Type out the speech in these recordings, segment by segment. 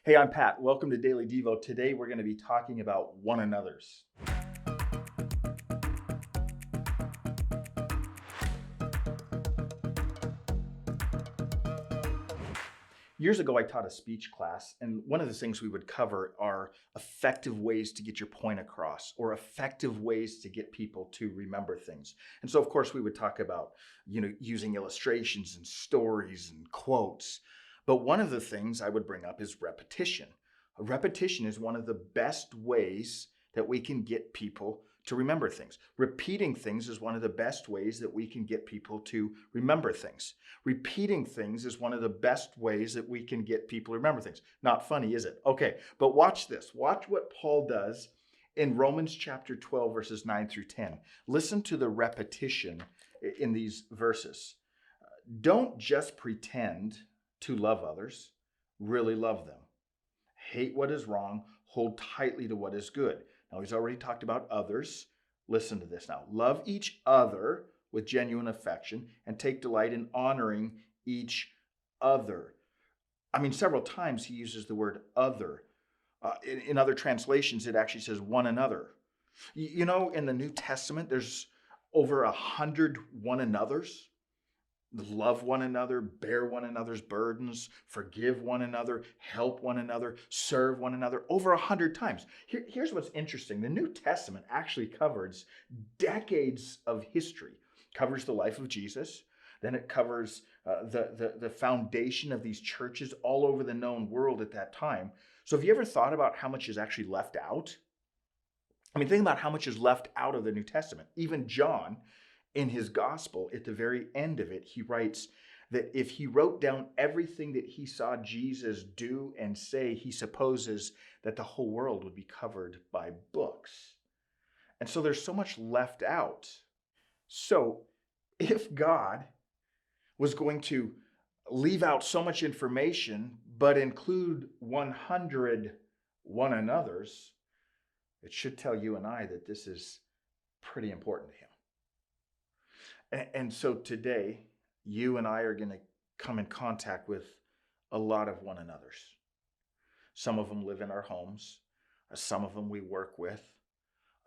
Hey, I'm Pat. Welcome to Daily Devo. Today we're going to be talking about one another's. Years ago, I taught a speech class, and one of the things we would cover are effective ways to get your point across or effective ways to get people to remember things. And so, of course, we would talk about, using illustrations and stories and quotes. But one of the things I would bring up is repetition. Repetition is one of the best ways that we can get people to remember things. Repeating things is one of the best ways that we can get people to remember things. Repeating things is one of the best ways that we can get people to remember things. Not funny, is it? Okay, but watch this. Watch what Paul does in Romans chapter 12, verses 9 through 10. Listen to the repetition in these verses. Don't just pretend to love others, really love them. Hate what is wrong, hold tightly to what is good. Now, he's already talked about others. Listen to this now. Love each other with genuine affection and take delight in honoring each other. I mean, several times he uses the word other. In other translations, it actually says one another. In the New Testament, there's over 100 one another's. Love one another, bear one another's burdens, forgive one another, help one another, serve one another, over 100 times. Here's what's interesting. The New Testament actually covers decades of history. It covers the life of Jesus. Then it covers the foundation of these churches all over the known world at that time. So have you ever thought about how much is actually left out? I mean, think about how much is left out of the New Testament. Even John, in his gospel, at the very end of it, he writes that if he wrote down everything that he saw Jesus do and say, he supposes that the whole world would be covered by books. And so there's so much left out. So if God was going to leave out so much information, but include 100 one another's, it should tell you and I that this is pretty important to him. And so today, you and I are going to come in contact with a lot of one another's. Some of them live in our homes. Some of them we work with.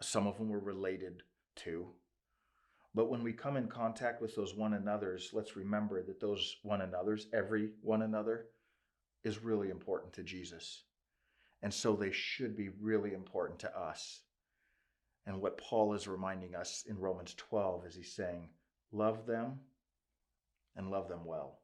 Some of them we're related to. But when we come in contact with those one another's, let's remember that those one another's, every one another, is really important to Jesus. And so they should be really important to us. And what Paul is reminding us in Romans 12 is he's saying, love them and love them well.